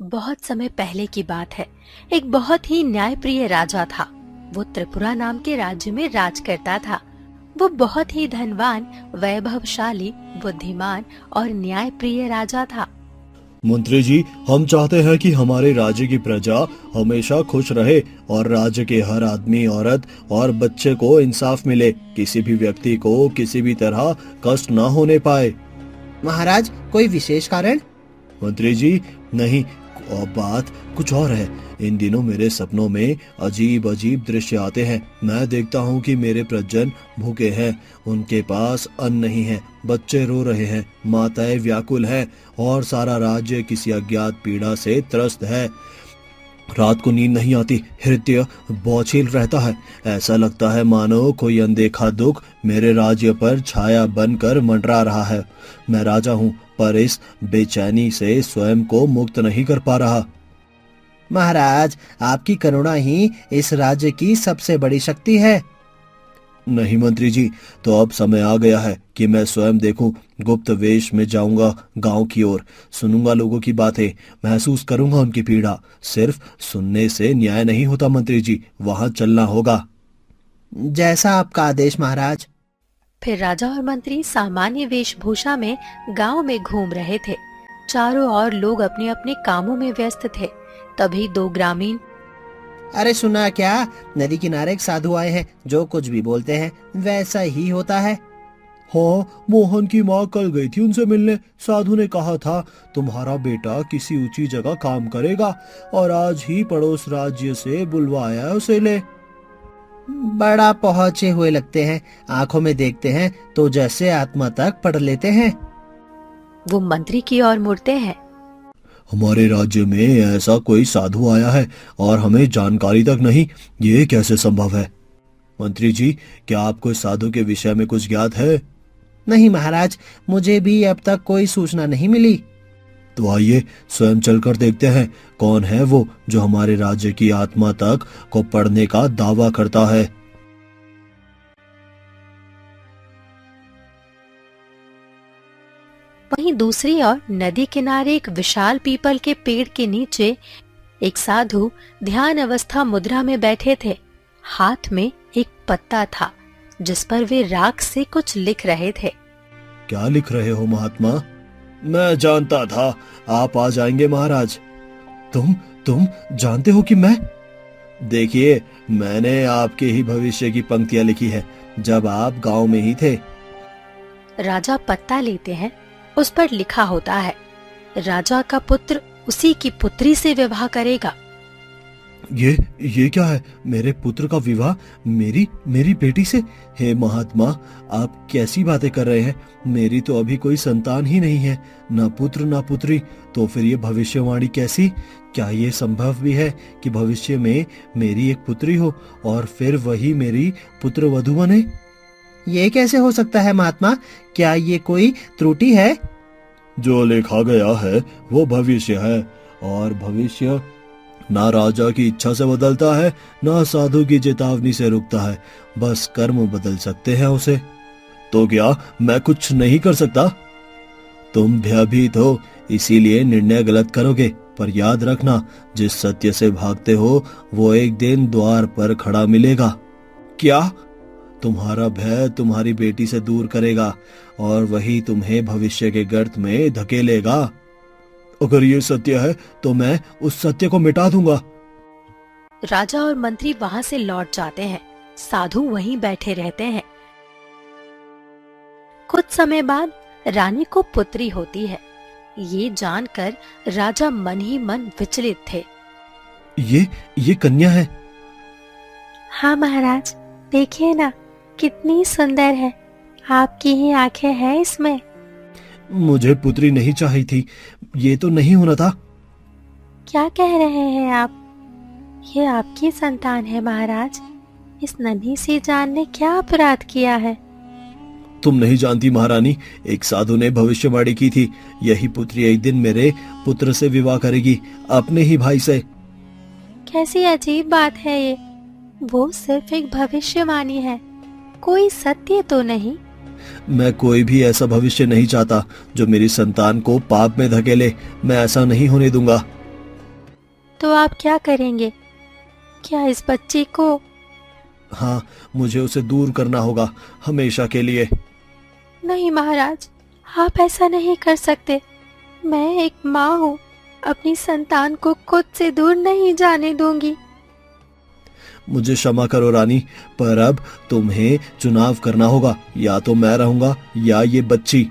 बहुत समय पहले की बात है। एक बहुत ही न्यायप्रिय राजा था। वो त्रिपुरा नाम के राज्य में राज करता था। वो बहुत ही धनवान, वैभवशाली, बुद्धिमान और न्यायप्रिय राजा था। मंत्री जी, हम चाहते हैं कि हमारे राज्य की प्रजा हमेशा खुश रहे और राज्य के हर आदमी, औरत और बच्चे को इंसाफ मिले। किसी भी व्यक्ति को किसी भी तरह कष्ट न होने पाए। महाराज, कोई विशेष कारण? मंत्री जी, नहीं, और बात कुछ और है। इन दिनों मेरे सपनों में अजीब अजीब दृश्य आते हैं। मैं देखता हूँ कि मेरे परिजन भूखे हैं, उनके पास अन्न नहीं है, बच्चे रो रहे हैं, माताएं व्याकुल हैं और सारा राज्य किसी अज्ञात पीड़ा से त्रस्त है। रात को नींद नहीं आती, हृदय बोझिल रहता है। ऐसा लगता है मानो कोई अनदेखा दुख मेरे राज्य पर छाया बनकर मंडरा रहा है। मैं राजा हूँ, पर इस बेचैनी से स्वयं को मुक्त नहीं कर पा रहा। महाराज, आपकी करुणा ही इस राज्य की सबसे बड़ी शक्ति है। नहीं मंत्री जी, तो अब समय आ गया है कि मैं स्वयं देखूं। गुप्त वेश में जाऊंगा गांव की ओर, सुनूंगा लोगों की बातें, महसूस करूंगा उनकी पीड़ा। सिर्फ सुनने से न्याय नहीं होता मंत्री जी, वहां चलना होगा। जैसा आपका आदेश महाराज। फिर राजा और मंत्री सामान्य वेशभूषा में गांव में घूम रहे थे। चारों ओर लोग अपने अपने कामों में व्यस्त थे। तभी दो ग्रामीण, अरे सुना क्या, नदी किनारे एक साधु आए हैं, जो कुछ भी बोलते हैं वैसा ही होता है। हाँ, मोहन की माँ कल गई थी उनसे मिलने। साधु ने कहा था तुम्हारा बेटा किसी ऊंची जगह काम करेगा और आज ही पड़ोस राज्य से बुलवाया है उसे। ले, बड़ा पहुंचे हुए लगते हैं, आंखों में देखते हैं तो जैसे आत्मा तक पढ़ लेते हैं। वो मंत्री की ओर मुड़ते हैं। हमारे राज्य में ऐसा कोई साधु आया है और हमें जानकारी तक नहीं, ये कैसे संभव है? मंत्री जी, क्या आपको इस साधु के विषय में कुछ ज्ञात है? नहीं महाराज, मुझे भी अब तक कोई सूचना नहीं मिली। तो आइए स्वयं चलकर देखते हैं कौन है वो जो हमारे राज्य की आत्मा तक को पढ़ने का दावा करता है। वहीं दूसरी ओर नदी किनारे एक विशाल पीपल के पेड़ के नीचे एक साधु ध्यान अवस्था मुद्रा में बैठे थे। हाथ में एक पत्ता था जिस पर वे राख से कुछ लिख रहे थे। क्या लिख रहे हो महात्मा? मैं जानता था आप आ जाएंगे महाराज। तुम जानते हो कि मैं? देखिए, मैंने आपके ही भविष्य की पंक्तियां लिखी है जब आप गांव में ही थे। राजा पत्ता लेते हैं। उस पर लिखा होता है, राजा का पुत्र उसी की पुत्री से विवाह करेगा। ये क्या है? मेरे पुत्र का विवाह मेरी बेटी से? हे महात्मा, आप कैसी बातें कर रहे हैं? मेरी तो अभी कोई संतान ही नहीं है, ना पुत्र ना पुत्री। तो फिर ये भविष्यवाणी कैसी? क्या ये संभव भी है कि भविष्य में मेरी एक पुत्री हो और फिर वही मेरी पुत्र वधू बने? ये कैसे हो सकता है महात्मा? क्या ये कोई त्रुटि है? जो लिखा गया है वो भविष्य है, और भविष्य ना राजा की इच्छा से बदलता है, ना साधु की चेतावनी से रुकता है। बस कर्म बदल सकते हैं उसे। तो क्या मैं कुछ नहीं कर सकता? तुम भयभीत हो, इसीलिए निर्णय गलत करोगे। पर याद रखना, जिस सत्य से भागते हो वो एक दिन द्वार पर खड़ा मिलेगा। क्या? तुम्हारा भय तुम्हारी बेटी से दूर करेगा और वही तुम्हें भविष्य के गर्त में धकेलेगा। अगर ये सत्य है तो मैं उस सत्य को मिटा दूंगा। राजा और मंत्री वहां से लौट जाते हैं। साधु वहीं बैठे रहते हैं। कुछ समय बाद रानी को पुत्री होती है। ये जानकर राजा मन ही मन विचलित थे। ये कन्या है? हाँ महाराज, देखिए ना, कितनी सुंदर है। आपकी ही आंखें हैं इसमें। मुझे पुत्री नहीं चाहिए थी, ये तो नहीं होना था। क्या कह रहे हैं आप? ये आपकी संतान है महाराज। इस नन्ही सी जान ने क्या अपराध किया है? तुम नहीं जानती महारानी, एक साधु ने भविष्यवाणी की थी, यही पुत्री एक दिन मेरे पुत्र से विवाह करेगी, अपने ही भाई से। कैसी अजीब बात है ये। वो सिर्फ एक भविष्यवाणी है, कोई सत्य तो नहीं। मैं कोई भी ऐसा भविष्य नहीं चाहता जो मेरी संतान को पाप में धकेले। मैं ऐसा नहीं होने दूंगा। तो आप क्या करेंगे? क्या इस बच्ची को? हाँ, मुझे उसे दूर करना होगा, हमेशा के लिए। नहीं महाराज, आप ऐसा नहीं कर सकते। मैं एक माँ हूँ, अपनी संतान को खुद से दूर नहीं जाने दूंगी। मुझे क्षमा करो रानी, पर अब तुम्हें चुनाव करना होगा, या तो मैं रहूंगा या ये बच्ची।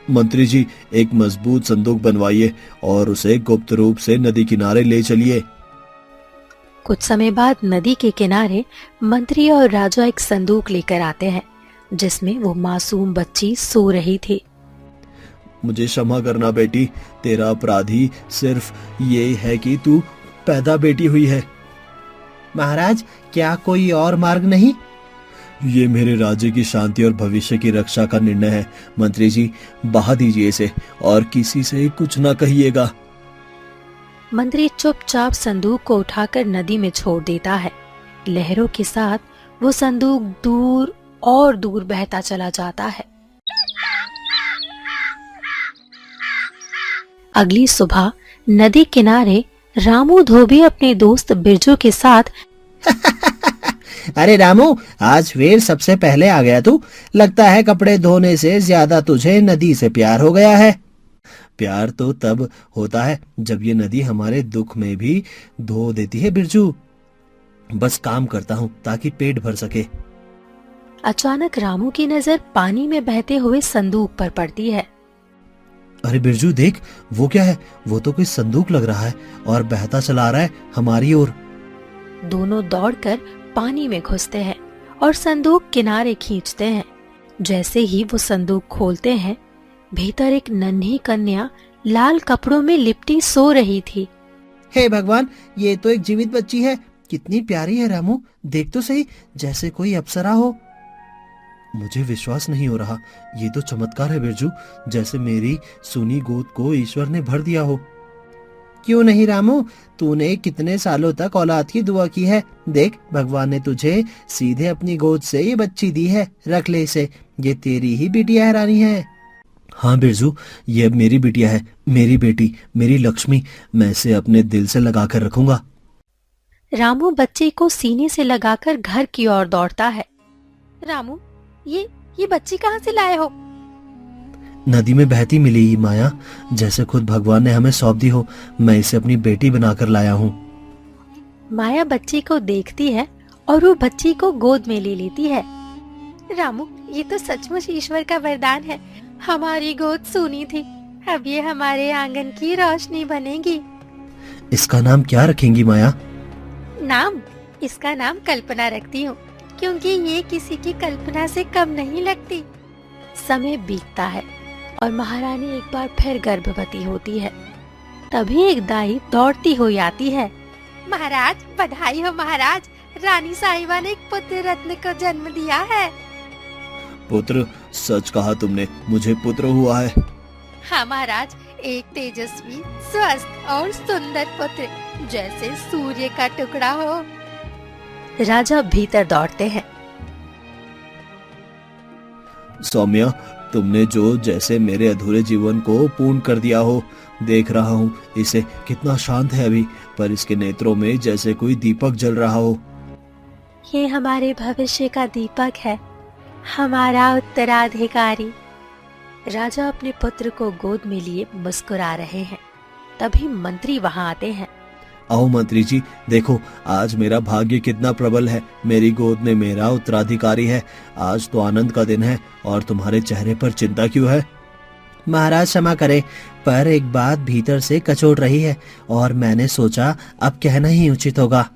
मंत्री जी, एक मजबूत संदूक बनवाइए और उसे गुप्त रूप से नदी किनारे ले चलिए। कुछ समय बाद नदी के किनारे मंत्री और राजा एक संदूक लेकर आते हैं, जिसमें वो मासूम बच्ची सो रही थी। मुझे क्षमा करना बेटी, तेरा अपराधी सिर्फ ये है कि तू पैदा बेटी हुई है। महाराज, क्या कोई और मार्ग नहीं? ये मेरे राज्य की शांति और भविष्य की रक्षा का निर्णय है। मंत्री जी, बहा दीजिए इसे और किसी से कुछ ना कहिएगा। मंत्री चुपचाप संदूक को उठाकर नदी में छोड़ देता है। लहरों के साथ वो संदूक दूर और दूर बहता चला जाता है। अगली सुबह नदी किनारे रामू धोबी अपने दोस्त बिरजू के साथ अरे रामू, आज फिर सबसे पहले आ गया तू। लगता है कपड़े धोने से ज्यादा तुझे नदी से प्यार हो गया है। प्यार तो तब होता है जब ये नदी हमारे दुख में भी धो देती है बिरजू। बस काम करता हूँ ताकि पेट भर सके। अचानक रामू की नजर पानी में बहते हुए संदूक पर पड़ती है। अरे बिरजू देख, वो क्या है? वो तो कोई संदूक लग रहा है और बहता चला आ रहा है हमारी ओर। दोनों दौड़कर पानी में घुसते हैं और संदूक किनारे खींचते हैं। जैसे ही वो संदूक खोलते हैं, भीतर एक नन्ही कन्या लाल कपड़ों में लिपटी सो रही थी। हे भगवान, ये तो एक जीवित बच्ची है। कितनी प्यारी है रामू, देख तो सही, जैसे कोई अप्सरा हो। मुझे विश्वास नहीं हो रहा, ये तो चमत्कार है बिरजू, जैसे मेरी सुनी गोद को ईश्वर ने भर दिया हो। क्यों नहीं रामू, तूने कितने सालों तक औलाद की दुआ की है। देख, भगवान ने तुझे सीधे अपनी गोद से ये बच्ची दी है। रख ले इसे, ये तेरी ही बिटिया है रानी है। हाँ बिरजू, ये अब मेरी बिटिया है, मेरी बेटी, मेरी लक्ष्मी। मैं इसे अपने दिल से लगा कर रखूंगा। रामू बच्ची को सीने से लगाकर घर की ओर दौड़ता है। रामू, ये बच्ची कहाँ से लाए हो? नदी में बहती मिली माया, जैसे खुद भगवान ने हमें सौंप दी हो। मैं इसे अपनी बेटी बनाकर लाया हूँ। माया बच्ची को देखती है और वो बच्ची को गोद में ले लेती है। रामू, ये तो सचमुच ईश्वर का वरदान है। हमारी गोद सूनी थी, अब ये हमारे आंगन की रोशनी बनेगी। इसका नाम क्या रखेंगी माया? नाम? इसका नाम कल्पना रखती हूँ, क्योंकि ये किसी की कल्पना से कम नहीं लगती। समय बीतता है और महारानी एक बार फिर गर्भवती होती है। तभी एक दाई दौड़ती हुई आती है। महाराज, बधाई हो महाराज, रानी साहिबा ने एक पुत्र रत्न को जन्म दिया है। पुत्र? सच कहा तुमने, मुझे पुत्र हुआ है। हाँ महाराज, एक तेजस्वी, स्वस्थ और सुंदर पुत्र, जैसे सूर्य का टुकड़ा हो। राजा भीतर दौड़ते हैं। सौम्या, तुमने जो जैसे मेरे अधूरे जीवन को पूर्ण कर दिया हो। देख रहा हूँ इसे, कितना शांत है अभी, पर इसके नेत्रों में जैसे कोई दीपक जल रहा हो। ये हमारे भविष्य का दीपक है, हमारा उत्तराधिकारी। राजा अपने पुत्र को गोद में लिए मुस्कुरा रहे हैं। तभी मंत्री वहां आते हैं। आओ मंत्री जी, देखो आज मेरा भाग्य कितना प्रबल है। मेरी गोद में मेरा उत्तराधिकारी है। आज तो आनंद का दिन है, और तुम्हारे चेहरे पर चिंता क्यों है? महाराज क्षमा करें, पर एक बात भीतर से कचोट रही है और मैंने सोचा अब कहना ही उचित होगा।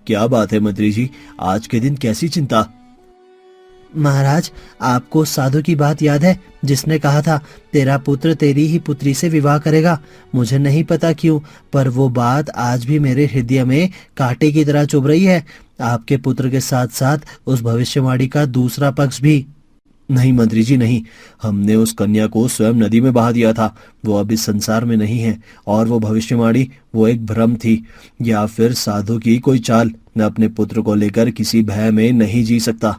क्या बात है मंत्री जी, आज के दिन कैसी चिंता? महाराज, आपको साधु की बात याद है, जिसने कहा था तेरा पुत्र तेरी ही पुत्री से विवाह करेगा? मुझे नहीं पता क्यों, पर वो बात आज भी मेरे हृदय में कांटे की तरह चुभ रही है। आपके पुत्र के साथ साथ उस भविष्यवाणी का दूसरा पक्ष भी। नहीं मंत्री जी नहीं, हमने उस कन्या को स्वयं नदी में बहा दिया था। वो अब इस संसार में नहीं है, और वो भविष्यवाणी वो एक भ्रम थी, या फिर साधु की कोई चाल। मैं अपने पुत्र को लेकर किसी भय में नहीं जी सकता।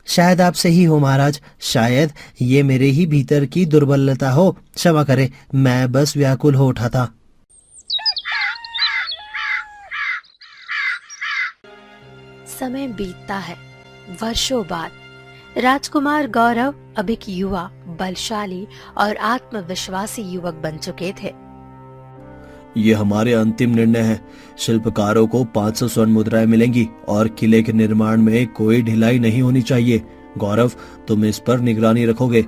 शायद आप सही हो महाराज, शायद ये मेरे ही भीतर की दुर्बलता हो। क्षमा करें, मैं बस व्याकुल हो उठा था। समय बीतता है। वर्षों बाद राजकुमार गौरव अब एक युवा, बलशाली और आत्मविश्वासी युवक बन चुके थे। ये हमारे अंतिम निर्णय है। शिल्पकारों को 500 स्वर्ण मुद्राएं मिलेंगी और किले के निर्माण में कोई ढिलाई नहीं होनी चाहिए। गौरव, तुम इस पर निगरानी रखोगे।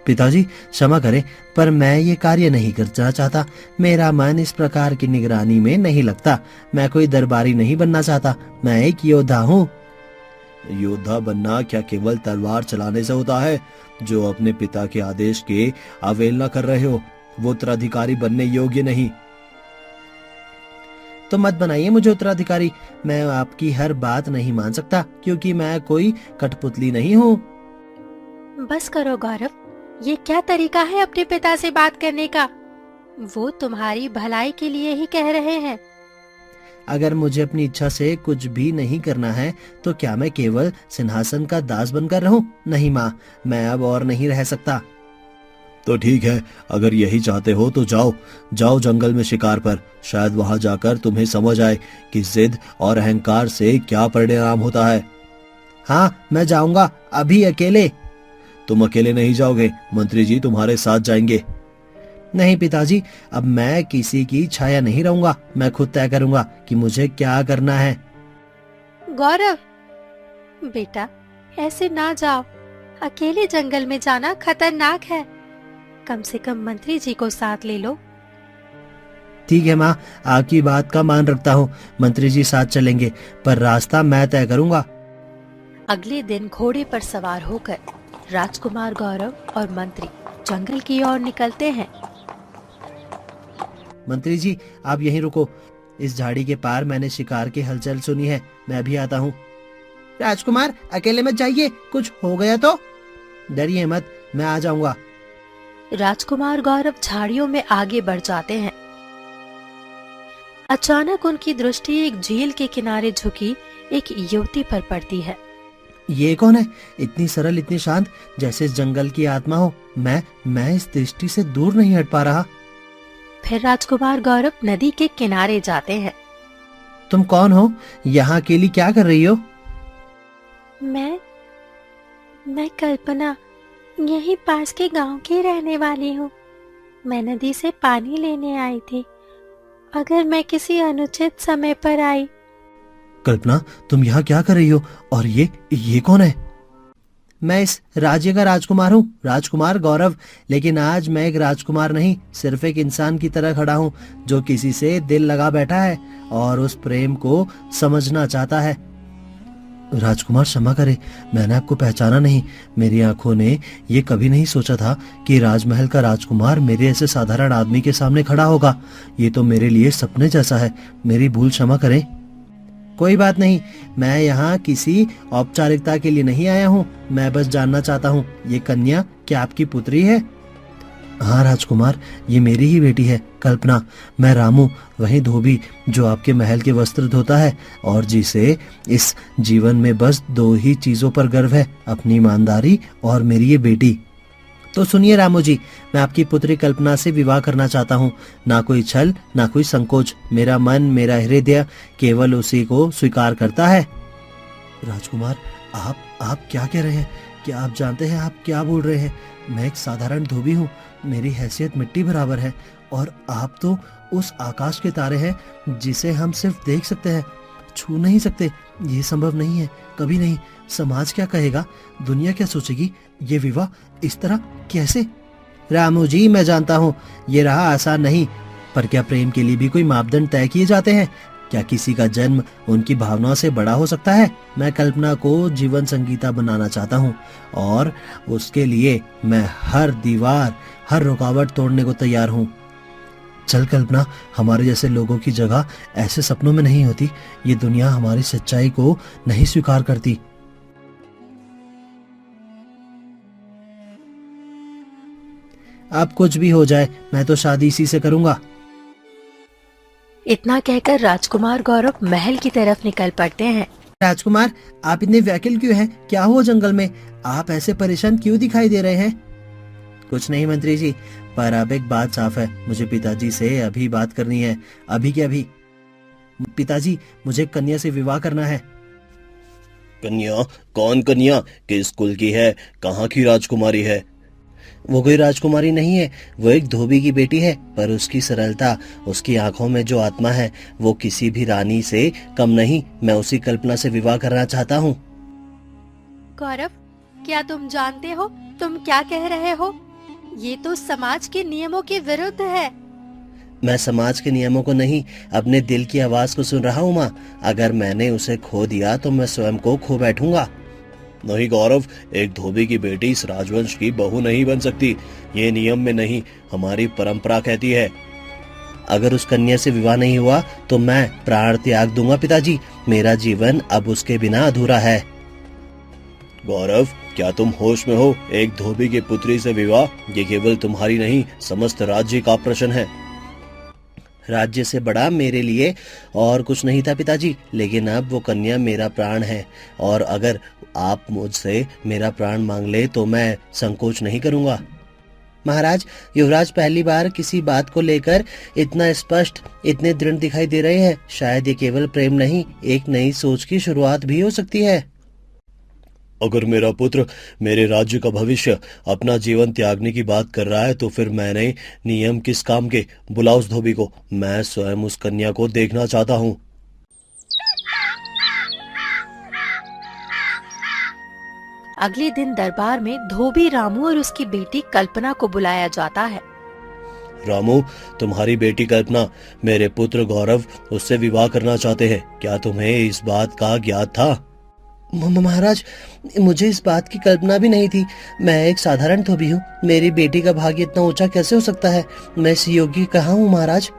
पिताजी क्षमा करें, पर मैं ये कार्य नहीं करना चाहता। मेरा मन इस प्रकार की निगरानी में नहीं लगता। मैं कोई दरबारी नहीं बनना चाहता। मैं एक योद्धा हूँ। योद्धा बनना क्या केवल तलवार चलाने से होता है? जो अपने पिता के आदेश की अवहेलना कर रहे हो, वो उत्तराधिकारी बनने योग्य नहीं। तो मत बनाइए मुझे उत्तराधिकारी। मैं आपकी हर बात नहीं मान सकता, क्योंकि मैं कोई कठपुतली नहीं हूँ। बस करो गौरव, ये क्या तरीका है अपने पिता से बात करने का? वो तुम्हारी भलाई के लिए ही कह रहे हैं। अगर मुझे अपनी इच्छा से कुछ भी नहीं करना है तो क्या मैं केवल सिंहासन का दास बनकर रहूं? नहीं माँ, मैं अब और नहीं रह सकता। तो ठीक है, अगर यही चाहते हो तो जाओ जाओ जंगल में शिकार पर। शायद वहां जाकर तुम्हें समझ आए कि जिद और अहंकार से क्या परिणाम होता है। हाँ, मैं जाऊंगा, अभी अकेले। तुम अकेले नहीं जाओगे, मंत्री जी तुम्हारे साथ जाएंगे। नहीं पिताजी, अब मैं किसी की छाया नहीं रहूंगा। मैं खुद तय करूंगा कि मुझे क्या करना है। गौरव बेटा, ऐसे ना जाओ। अकेले जंगल में जाना खतरनाक है। कम से कम मंत्री जी को साथ ले लो। ठीक है माँ, आपकी बात का मान रखता हूँ। मंत्री जी साथ चलेंगे, पर रास्ता मैं तय करूंगा। अगले दिन घोड़े पर सवार होकर राजकुमार गौरव और मंत्री जंगल की ओर निकलते हैं। मंत्री जी, आप यहीं रुको। इस झाड़ी के पार मैंने शिकार की हलचल सुनी है। मैं अभी आता हूँ। राजकुमार, अकेले मत जाइए, कुछ हो गया तो? डरिए मत, मैं आ जाऊंगा। राजकुमार गौरव झाड़ियों में आगे बढ़ जाते हैं। अचानक उनकी दृष्टि एक झील के किनारे झुकी एक युवती पर पड़ती है। ये कौन है? इतनी सरल, इतनी शांत, जैसे इस जंगल की आत्मा हो। मैं इस दृष्टि से दूर नहीं हट पा रहा। फिर राजकुमार गौरव नदी के किनारे जाते हैं। तुम कौन हो? यहाँ अकेली क्या कर रही हो? मैं कल्पना, यहीं पास के गांव की रहने वाली हूँ। मैं नदी से पानी लेने आई थी। अगर मैं किसी अनुचित समय पर आई। कल्पना, तुम यहाँ क्या कर रही हो? और ये कौन है? मैं इस राज्य का राजकुमार हूँ, राजकुमार गौरव। लेकिन आज मैं एक राजकुमार नहीं, सिर्फ एक इंसान की तरह खड़ा हूँ, जो किसी से दिल लगा बैठा है और उस प्रेम को समझना चाहता है। राजकुमार क्षमा करे, मैंने आपको पहचाना नहीं। मेरी आंखों ने ये कभी नहीं सोचा था कि राजमहल का राजकुमार मेरे ऐसे साधारण आदमी के सामने खड़ा होगा। ये तो मेरे लिए सपने जैसा है। मेरी भूल क्षमा करें। कोई बात नहीं, मैं यहाँ किसी औपचारिकता के लिए नहीं आया हूँ। मैं बस जानना चाहता हूँ, ये कन्या क्या आपकी पुत्री है? हाँ राजकुमार, ये मेरी ही बेटी है, कल्पना। मैं रामू, वही धोबी जो आपके महल के वस्त्र धोता है और जिसे इस जीवन में बस दो ही चीजों पर गर्व है, अपनी ईमानदारी और मेरी ये बेटी। तो सुनिए रामू जी, मैं आपकी पुत्री कल्पना से विवाह करना चाहता हूँ। ना कोई छल, ना कोई संकोच। मेरा मन, मेरा हृदय केवल उसी को स्वीकार करता है। राजकुमार, आप क्या कह रहे हैं? क्या आप जानते हैं आप क्या बोल रहे हैं? मैं एक साधारण धोबी हूँ, मेरी हैसियत मिट्टी बराबर है, और आप तो उस आकाश के तारे हैं जिसे हम सिर्फ देख सकते हैं, छू नहीं सकते। ये संभव नहीं है, कभी नहीं। समाज क्या कहेगा, दुनिया क्या सोचेगी? ये विवाह इस तरह कैसे? रामू जी, मैं जानता हूँ ये रहा आसान नहीं, पर क्या प्रेम के लिए भी कोई मापदंड तय किए जाते हैं? क्या किसी का जन्म उनकी भावनाओं से बड़ा हो सकता है? मैं कल्पना को जीवन संगीता बनाना चाहता हूँ, और उसके लिए मैं हर दीवार, हर रुकावट तोड़ने को तैयार हूँ। चल कल्पना, हमारे जैसे लोगों की जगह ऐसे सपनों में नहीं होती। ये दुनिया हमारी सच्चाई को नहीं स्वीकार करती। अब कुछ भी हो जाए, मैं तो शादी इसी से करूंगा। इतना कहकर राजकुमार गौरव महल की तरफ निकल पड़ते हैं। राजकुमार, आप इतने व्याकुल क्यों हैं? क्या हुआ जंगल में? आप ऐसे परेशान क्यों दिखाई दे रहे हैं? कुछ नहीं मंत्री जी, पर अब एक बात साफ है, मुझे पिताजी से अभी बात करनी है, अभी के अभी। पिताजी, मुझे कन्या से विवाह करना है। कन्या? कौन कन्या? किस कुल की है? कहाँ की राजकुमारी है? वो कोई राजकुमारी नहीं है, वो एक धोबी की बेटी है, पर उसकी सरलता, उसकी आंखों में जो आत्मा है, वो किसी भी रानी से कम नहीं। मैं उसी कल्पना से विवाह करना चाहता हूँ। गौरव, क्या तुम जानते हो तुम क्या कह रहे हो? ये तो समाज के नियमों के विरुद्ध है। मैं समाज के नियमों को नहीं, अपने दिल की आवाज को सुन रहा हूँ माँ। अगर मैंने उसे खो दिया तो मैं स्वयं को खो बैठूंगा। नहीं गौरव, एक धोबी की बेटी इस राजवंश की बहू नहीं बन सकती। ये नियम में नहीं, हमारी परंपरा कहती है। अगर उस कन्या से विवाह नहीं हुआ तो मैं प्राण त्याग दूंगा पिताजी। मेरा जीवन अब उसके बिना अधूरा है। गौरव, क्या तुम होश में हो? एक धोबी की पुत्री से विवाह, ये केवल तुम्हारी नहीं, समस्त राज्य का प्रश्न है। राज्य से बड़ा मेरे लिए और कुछ नहीं था पिताजी, लेकिन अब वो कन्या मेरा प्राण है, और अगर आप मुझसे मेरा प्राण मांग ले तो मैं संकोच नहीं करूंगा। महाराज, युवराज पहली बार किसी बात को लेकर इतना स्पष्ट, इतने दृढ़ दिखाई दे रहे हैं। शायद ये केवल प्रेम नहीं, एक नई सोच की शुरुआत भी हो सकती है। अगर मेरा पुत्र मेरे राज्य का भविष्य, अपना जीवन त्यागने की बात कर रहा है तो फिर मैंने नियम किस काम के? बुलाओ उस धोबी को, मैं स्वयं उस कन्या को देखना चाहता हूँ। अगले दिन दरबार में धोबी रामू और उसकी बेटी कल्पना को बुलाया जाता है। रामू, तुम्हारी बेटी कल्पना मेरे पुत्र गौरव उससे विवाह करना चाहते हैं। क्या तुम्हें इस बात का ज्ञात था? महाराज, मुझे इस बात की कल्पना भी नहीं थी। मैं एक साधारण धोबी हूँ। मेरी बेटी का भाग्य इतना ऊंचा कैसे हो सकता है? मैं इस योग्य कहाँ हूँ महाराज?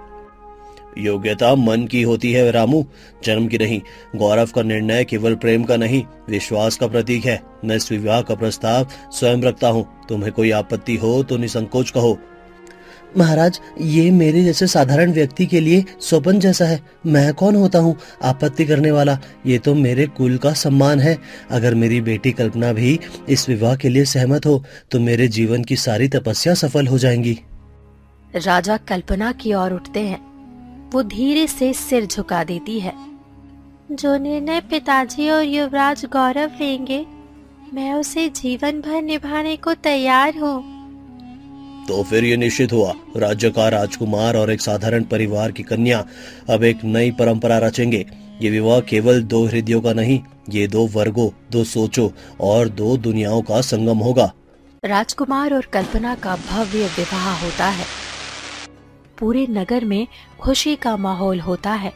योग्यता मन की होती है रामू, जन्म की नहीं। गौरव का निर्णय केवल प्रेम का नहीं, विश्वास का प्रतीक है। मैं इस विवाह का प्रस्ताव स्वयं रखता हूँ। तुम्हें कोई आपत्ति हो तो निसंकोच कहो। महाराज, ये मेरे जैसे साधारण व्यक्ति के लिए स्वप्न जैसा है। मैं कौन होता हूँ आपत्ति करने वाला? ये तो मेरे कुल का सम्मान है। अगर मेरी बेटी कल्पना भी इस विवाह के लिए सहमत हो तो मेरे जीवन की सारी तपस्या सफल हो जाएंगी। राजा कल्पना की ओर उठते हैं। वो धीरे से सिर झुका देती है। जो निर्णय पिताजी और युवराज गौरव लेंगे, मैं उसे जीवन भर निभाने को तैयार हूँ। तो फिर ये निश्चित हुआ, राज्य का राजकुमार और एक साधारण परिवार की कन्या अब एक नई परंपरा रचेंगे। ये विवाह केवल दो हृदयों का नहीं, ये दो वर्गों, दो सोचों और दो दुनियाओं का संगम होगा। राजकुमार और कल्पना का भव्य विवाह होता है। पूरे नगर में खुशी का माहौल होता है,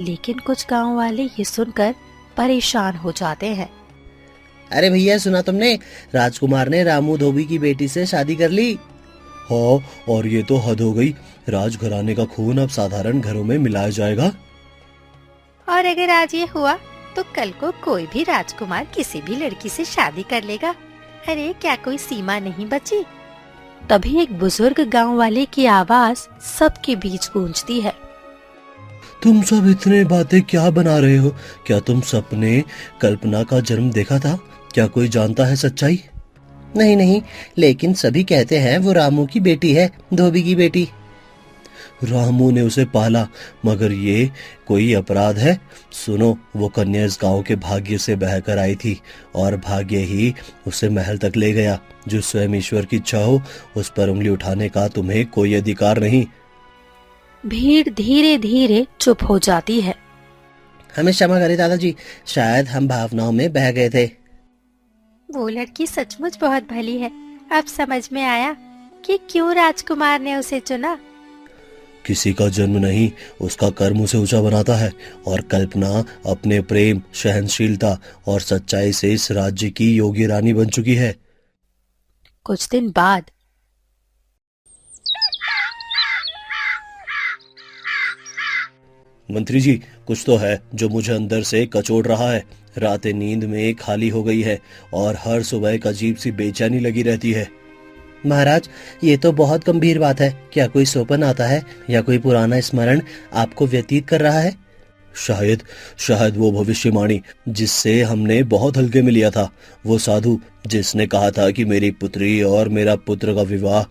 लेकिन कुछ गांव वाले ये सुनकर परेशान हो जाते हैं। अरे भैया, सुना तुमने? राजकुमार ने रामू धोबी की बेटी से शादी कर ली। हाँ, और ये तो हद हो गई। राजघराने का खून अब साधारण घरों में मिलाया जाएगा। और अगर आज ये हुआ तो कल को कोई भी राजकुमार किसी भी लड़की से शादी कर लेगा। अरे क्या कोई सीमा नहीं बची? तभी एक बुजुर्ग गांव वाले की आवाज सबके बीच गूंजती है। तुम सब इतने बातें क्या बना रहे हो? क्या तुम सपने कल्पना का जन्म देखा था? क्या कोई जानता है सच्चाई? नहीं नहीं, लेकिन सभी कहते हैं वो रामू की बेटी है, धोबी की बेटी। रामू ने उसे पाला, मगर ये कोई अपराध है? सुनो, वो कन्या इस गांव के भाग्य से बहकर आई थी और भाग्य ही उसे महल तक ले गया। जो स्वयं ईश्वर की इच्छा हो, उस पर उंगली उठाने का तुम्हें कोई अधिकार नहीं। भीड़ धीरे धीरे चुप हो जाती है। हमें क्षमा करें दादाजी, शायद हम भावनाओं में बह गए थे। वो लड़की सचमुच बहुत भली है। अब समझ में आया कि क्यों राजकुमार ने उसे चुना। किसी का जन्म नहीं, उसका कर्म उसे ऊंचा बनाता है, और कल्पना अपने प्रेम, सहनशीलता और सच्चाई से इस राज्य की योगी रानी बन चुकी है। कुछ दिन बाद मंत्री जी, कुछ तो है जो मुझे अंदर से कचोड़ रहा है। रातें नींद में खाली हो गई है और हर सुबह एक अजीब सी बेचैनी लगी रहती है। महाराज, ये तो बहुत गंभीर बात है। क्या कोई स्वप्न आता है या कोई पुराना स्मरण आपको व्यतीत कर रहा है? शायद वो भविष्यवाणी जिससे हमने बहुत हल्के में लिया था, वो साधु जिसने कहा था कि मेरी पुत्री और मेरा पुत्र का विवाह।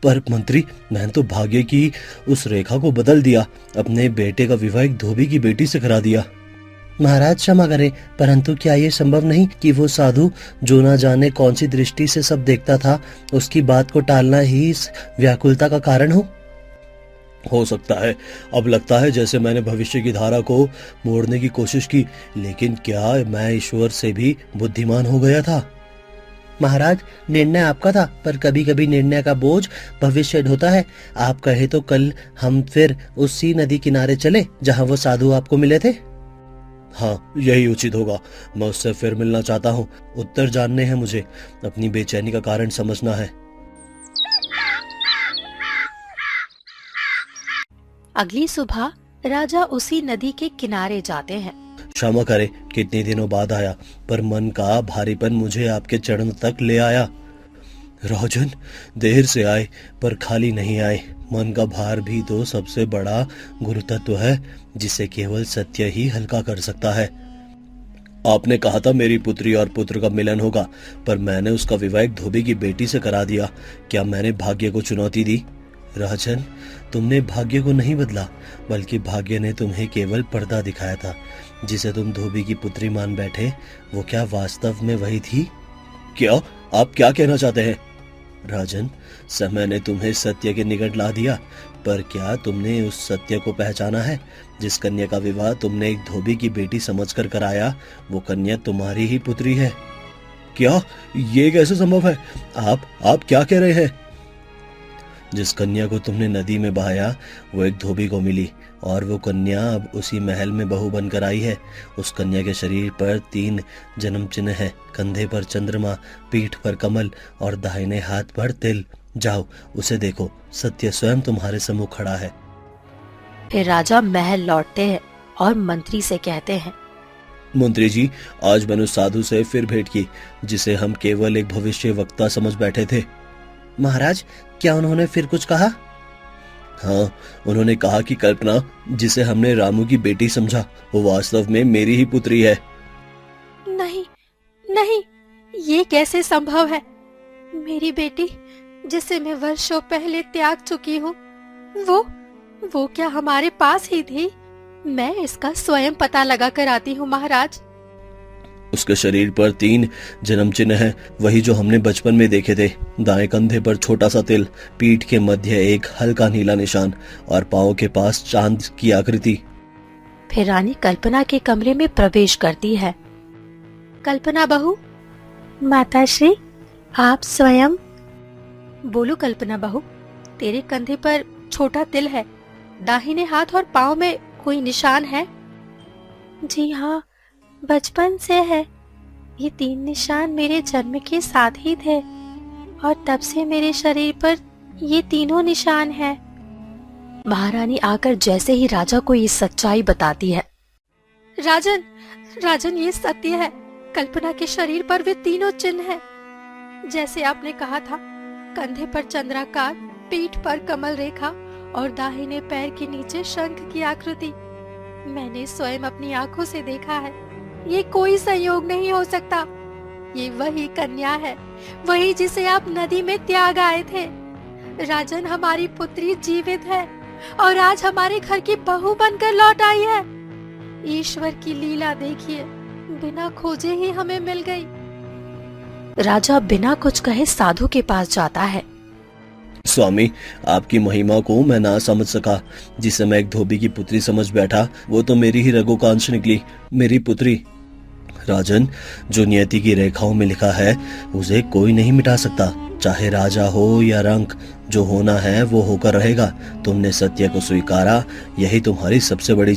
पर मंत्री, मैंने तो भाग्य की उस रेखा को बदल दिया। अपने बेटे का विवाह एक धोबी की बेटी से करा दिया। महाराज क्षमा करें, परंतु क्या ये संभव नहीं कि वो साधु जो ना जाने कौन सी दृष्टि से सब देखता था, उसकी बात को टालना ही इस व्याकुलता का कारण हो सकता है। अब लगता है जैसे मैंने भविष्य की धारा को मोड़ने की कोशिश की, लेकिन क्या मैं ईश्वर से भी बुद्धिमान हो गया था? महाराज, निर्णय आपका था, पर कभी कभी निर्णय का बोझ भविष्य ढोता है। आप कहे तो कल हम फिर उसी नदी किनारे चले जहाँ वो साधु आपको मिले थे। हाँ, यही उचित होगा। मैं उससे फिर मिलना चाहता हूँ। उत्तर जानने हैं मुझे, अपनी बेचैनी का कारण समझना है। अगली सुबह राजा उसी नदी के किनारे जाते हैं। क्षमा करे, कितने दिनों बाद आया, पर मन का भारीपन मुझे आपके चरण तक ले आया। राजन, देर से आए पर खाली नहीं आए। मन का भार भी तो सबसे बड़ा गुरु तत्व है, जिसे केवल सत्य ही हल्का कर सकता है। आपने कहा था मेरी पुत्री और पुत्र का मिलन होगा, पर मैंने उसका विवाह एक धोबी की बेटी से करा दिया। क्या मैंने भाग्य को चुनौती दी? राजन, तुमने भाग्य को नहीं बदला, बल्कि भाग्य ने तुम्हें केवल पर्दा दिखाया था। जिसे तुम धोबी की पुत्री मान बैठे, वो क्या वास्तव में वही थी? क्या आप क्या कहना चाहते हैं? राजन, समय ने तुम्हें सत्य के निकट ला दिया, पर क्या तुमने उस सत्य को पहचाना है? जिस कन्या का विवाह तुमने एक धोबी की बेटी समझकर कराया, वो कन्या तुम्हारी ही पुत्री है। क्या ये कैसे संभव है? आप क्या कह रहे हैं? जिस कन्या को तुमने नदी में बहाया, वो एक धोबी को मिली, और वो कन्या अब उसी महल में बहू बनकर आई है। उस कन्या के शरीर पर 3 जन्म चिन्ह है, कंधे पर चंद्रमा, पीठ पर कमल और दाहिने हाथ पर तिल। जाओ उसे देखो, सत्य स्वयं तुम्हारे सम्मुख खड़ा है। फिर राजा महल लौटते हैं और मंत्री से कहते हैं, मंत्री जी, आज मैंने उस साधु से फिर भेंट की, जिसे हम केवल एक भविष्य वक्ता समझ बैठे थे। महाराज, क्या उन्होंने फिर कुछ कहा? हाँ, उन्होंने कहा कि कल्पना, जिसे हमने रामू की बेटी समझा, वो वास्तव में मेरी ही पुत्री है। नहीं नहीं, ये कैसे संभव है? मेरी बेटी, जिसे मैं वर्षों पहले त्याग चुकी हूँ, वो क्या हमारे पास ही थी? मैं इसका स्वयं पता लगा कर आती हूँ महाराज। उसके शरीर पर 3 जन्म चिन्ह हैं, वही जो हमने बचपन में देखे थे। दाएं कंधे पर छोटा सा तिल, पीठ के मध्य एक हल्का नीला निशान और पांव के पास चांद की आकृति। फिर रानी कल्पना के कमरे में प्रवेश करती है। कल्पना बहू। माताश्री, आप स्वयं? बोलो कल्पना बहू, तेरे कंधे पर छोटा तिल है, दाहिने हाथ और पांव में कोई निशान है? जी हाँ, बचपन से है। ये 3 निशान मेरे जन्म के साथ ही थे, और तब से मेरे शरीर पर ये तीनों निशान हैं। महारानी आकर जैसे ही राजा को ये सच्चाई बताती है। राजन, ये सत्य है। कल्पना के शरीर पर वे तीनों चिन्ह हैं, जैसे आपने कहा था। कंधे पर चंद्राकार, पीठ पर कमल रेखा और दाहिने पैर के नीचे शंख की आकृति। मैंने स्वयं अपनी आंखों से देखा है। ये कोई संयोग नहीं हो सकता। ये वही कन्या है, वही जिसे आप नदी में त्याग आए थे। राजन, हमारी पुत्री जीवित है और आज हमारे घर की बहू बनकर लौट आई है। ईश्वर की लीला देखिए, बिना खोजे ही हमें मिल गई। राजा बिना कुछ कहे साधु के पास जाता है। स्वामी, आपकी महिमा को मैं ना समझ सका। जिसे मैं एक धोबी की पुत्री समझ बैठा, वो तो मेरी ही रगों का अंश निकली, मेरी पुत्री। राजन, जो नियति की रेखाओं में लिखा है, उसे कोई नहीं मिटा सकता। चाहे राजा हो या रंक, जो होना है वो होकर रहेगा। तुमने सत्य को स्वीकारा, यही तुम्हारी सबसे बड़ी